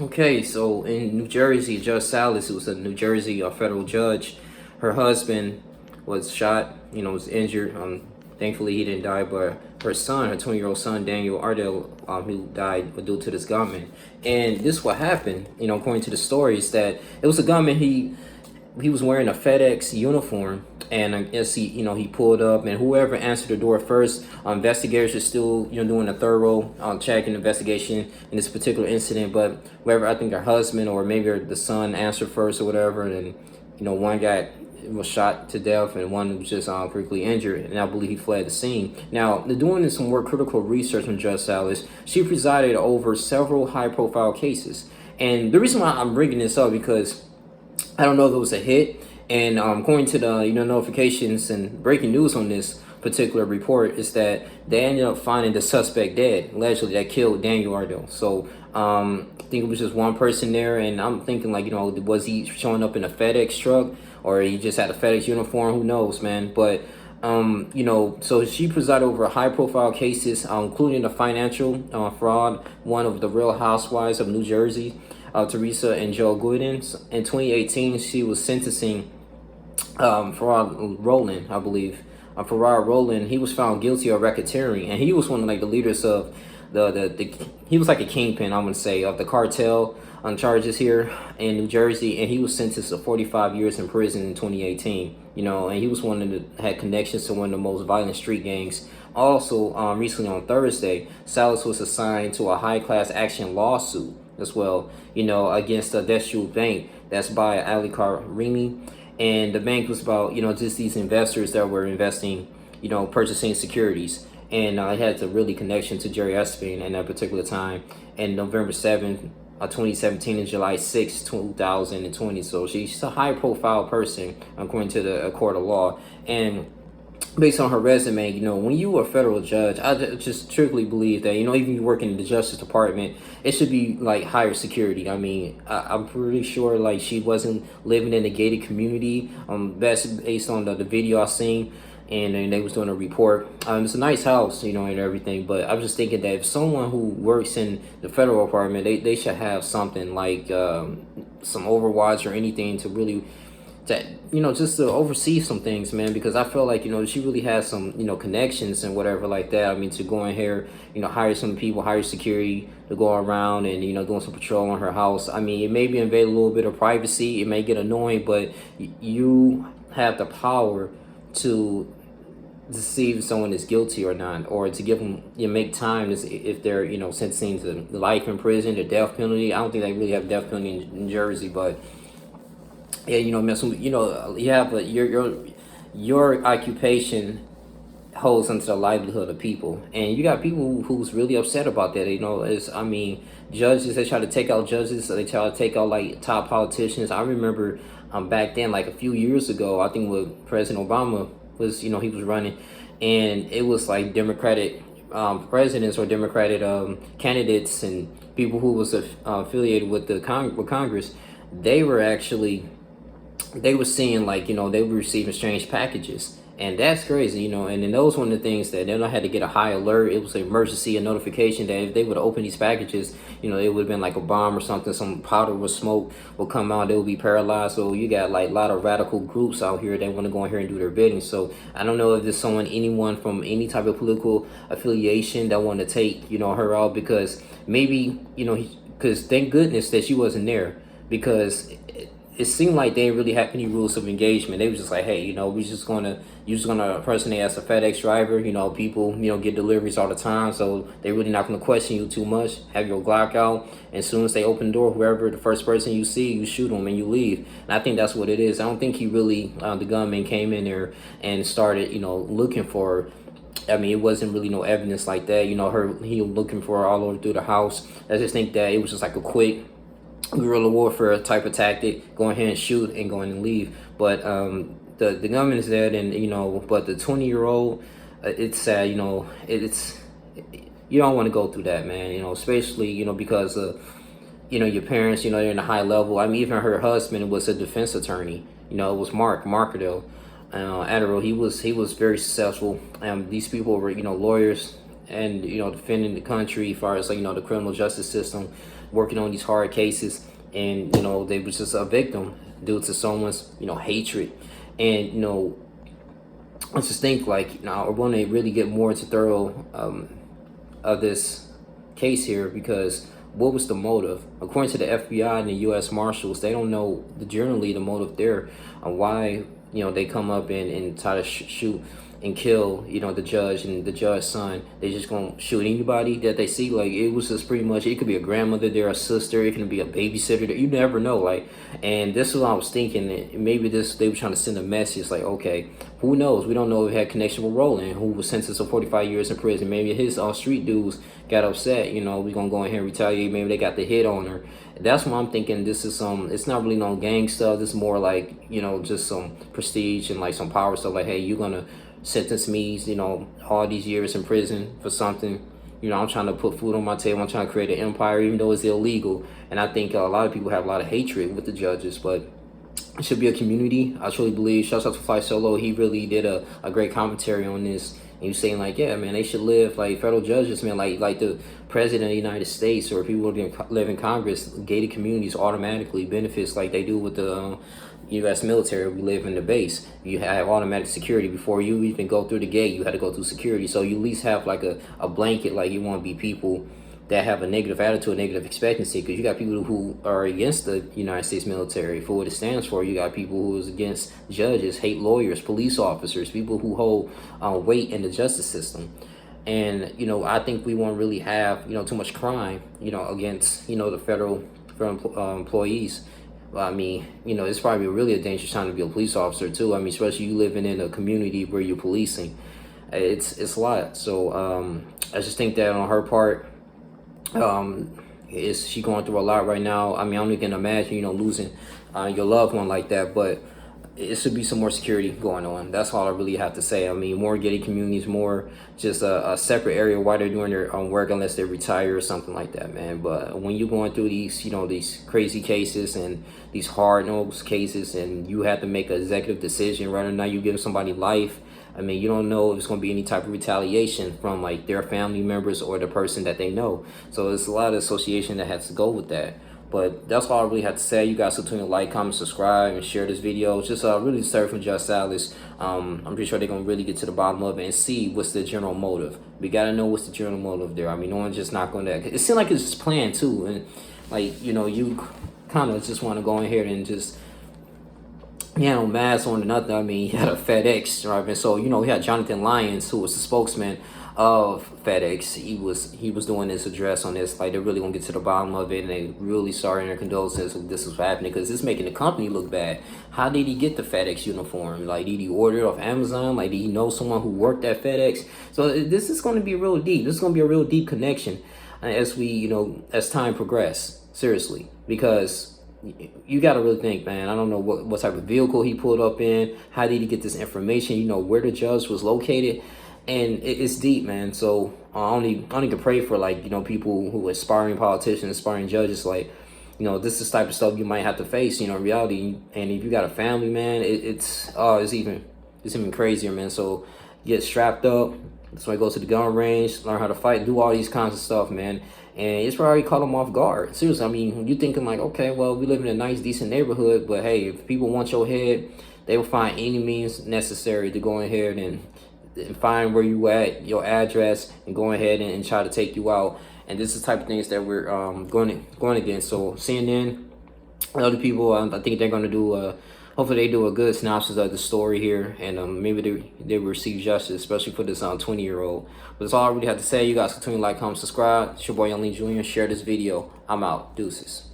Okay, so in New Jersey, Judge Salas, who was a New Jersey federal judge, her husband was shot, was injured. Thankfully, he didn't die, but her son, her 20-year-old son, Daniel Ardell, who died due to this gunman. And this what happened, according to the stories, that it was a gunman. He was wearing a FedEx uniform, and I guess he pulled up, and whoever answered the door first, investigators are still doing a thorough check and investigation in this particular incident. But whoever, I think her husband or maybe the son answered first or whatever, and one guy was shot to death and one was just critically injured, and I believe he fled the scene. Now, they're doing some more critical research on Judge Salas. She presided over several high-profile cases, and the reason why I'm bringing this up because I don't know if it was a hit. And according to the notifications and breaking news on this particular report is that they ended up finding the suspect dead, allegedly that killed Daniel Ardell. So I think it was just one person there, and I'm thinking like was he showing up in a FedEx truck or he just had a FedEx uniform? Who knows, man? But so she presided over high-profile cases, including the financial fraud, one of the Real Housewives of New Jersey, Teresa and Joe Gooden. In 2018, she was sentencing Farrar Rowland, I believe. Farrar Rowland, he was found guilty of racketeering, and he was one of like the leaders of he was like a kingpin, I would say, of the cartel on charges here in New Jersey, and he was sentenced to 45 years in prison in 2018. And he was one of the had connections to one of the most violent street gangs. Also, recently on Thursday, Salas was assigned to a high-class action lawsuit as well, against the District Bank that's by Ali Karimi. And the bank was about, just these investors that were investing, purchasing securities. And it had a really connection to Jerry Espin in that particular time. And November 7th, 2017 and July 6th, 2020. So she's a high profile person, according to the court of law. And based on her resume, when you are a federal judge, I just strictly believe that, even if you work in the Justice Department, it should be like higher security. I mean, I'm pretty sure like she wasn't living in a gated community. That's based on the video I seen, and they was doing a report. It's a nice house, and everything. But I was just thinking that if someone who works in the federal department, they should have something like some overwatch or anything to really just to oversee some things, man, because I feel like, she really has some, connections and whatever like that. I mean, to go in here, hire some people, hire security to go around and, doing some patrol on her house. I mean, it may be invade a little bit of privacy. It may get annoying, but you have the power to see if someone is guilty or not, or to give them, make time if they're, sentencing to life in prison, the death penalty. I don't think they really have death penalty in Jersey, but yeah, you have your occupation holds onto the livelihood of people, and you got people who's really upset about that. Judges, they try to take out judges, so they try to take out like top politicians. I remember back then, like a few years ago, I think with President Obama was, he was running, and it was like Democratic presidents or Democratic candidates and people who was affiliated with the Congress. They were actually seeing like, they were receiving strange packages, and that's crazy, and then those one of the things that then I had to get a high alert. It was an emergency, a notification that if they would open these packages, it would have been like a bomb or something, some powder or smoke will come out, they will be paralyzed. So you got like a lot of radical groups out here that want to go in here and do their bidding. So I don't know if there's anyone from any type of political affiliation that want to take, her out, because maybe, because thank goodness that she wasn't there, because it seemed like they didn't really have any rules of engagement. They was just like, hey, you're just gonna impersonate as a FedEx driver. People, get deliveries all the time, so they're really not gonna question you too much. Have your Glock out, and as soon as they open the door, whoever the first person you see, you shoot them and you leave. And I think that's what it is. I don't think he really, the gunman came in there and started, looking for her. I mean, it wasn't really no evidence like that. He looking for her all over through the house. I just think that it was just like a quick guerrilla warfare type of tactic, go ahead and shoot and go in and leave. But the gunman is dead, and but the 20-year-old, it's sad. It's you don't want to go through that, man. Especially because your parents, they're in a high level. I mean, even her husband was a defense attorney. It was Mark Markadell. Adderall, he was very successful. These people were lawyers and defending the country as far as like the criminal justice system, working on these hard cases, and they was just a victim due to someone's hatred. And I just think like I want to really get more into thorough of this case here, because what was the motive? According to the FBI and the U.S. Marshals, they don't know generally the motive there on why they come up and try to shoot and kill the judge and the judge's son. They just gonna shoot anybody that they see. Like, it was just pretty much, it could be a grandmother there, a sister, it can be a babysitter there. You never know. Like, and this is what I was thinking, that maybe they were trying to send a message like, okay, who knows, we don't know if he had connection with Roland, who was sentenced to 45 years in prison. Maybe his street dudes got upset, we're gonna go in here and retaliate. Maybe they got the hit on her. That's why I'm thinking this is it's not really no gang stuff. This is more like just some prestige and like some power stuff. Like, hey, you're gonna sentence me all these years in prison for something. I'm trying to put food on my table. I'm trying to create an empire, even though it's illegal. And I think a lot of people have a lot of hatred with the judges, but it should be a community. I truly believe. Shouts out to Fly Solo. He really did a great commentary on this. And he was saying like, yeah, man, they should live like federal judges, man, like the president of the United States, or people who live in Congress, gated communities automatically benefits like they do with the U.S. military. We live in the base. You have automatic security. Before you even go through the gate, you had to go through security. So you at least have like a blanket. Like, you want to be people that have a negative attitude, a negative expectancy, because you got people who are against the United States military for what it stands for. You got people who is against judges, hate lawyers, police officers, people who hold weight in the justice system. And I think we won't really have too much crime against the federal employees. I mean, it's probably really a dangerous time to be a police officer too. I mean, especially you living in a community where you're policing. It's a lot. So I just think that on her part, is she going through a lot right now. I mean, I don't even imagine losing your loved one like that, but it should be some more security going on. That's all I really have to say. I mean, more gated communities, more just a separate area while they're doing their work, unless they retire or something like that, man. But when you're going through these these crazy cases and these hard-nosed cases, and you have to make an executive decision right now, you give somebody life. I mean, you don't know if it's going to be any type of retaliation from like their family members or the person that they know. So there's a lot of association that has to go with that. But that's all I really have to say. You guys continue to like, comment, subscribe, and share this video. It's just really sorry from Judge Salas. I'm pretty sure they're going to really get to the bottom of it and see what's the general motive. We got to know what's the general motive there. I mean, no one's just not going to... It seems like it's just planned too. And like, you kind of just want to go in here and just... mass on another. I mean, he had a FedEx driver. So, we had Jonathan Lyons, who was the spokesman of FedEx. He was doing this address on this. Like, they're really gonna get to the bottom of it, and they really sorry in their condolences if this was happening, because it's making the company look bad. How did he get the FedEx uniform? Like, did he order it off Amazon? Like, did he know someone who worked at FedEx? So this is going to be real deep. This is going to be a real deep connection as we, as time progresses. Seriously, because you got to really think, man. I don't know what type of vehicle he pulled up in. How did he get this information? Where the judge was located, and it's deep, man. So I only can pray for like people who are aspiring politicians, aspiring judges. Like this is the type of stuff you might have to face. In reality, and if you got a family, man, it's even crazier, man. So get strapped up. That's why I go to the gun range, learn how to fight, do all these kinds of stuff, man. And it's probably caught them off guard. Seriously, I mean, you thinking like, okay, well, we live in a nice, decent neighborhood, but hey, if people want your head, they will find any means necessary to go ahead and find where you at, your address, and go ahead and try to take you out. And this is the type of things that we're going against. So CNN, other people, I think they're going to do hopefully they do a good synopsis of the story here, and maybe they will receive justice, especially for this 20-year-old. But that's all I really have to say. You guys continue to like, comment, subscribe. It's your boy Young Lee Jr. Share this video. I'm out. Deuces.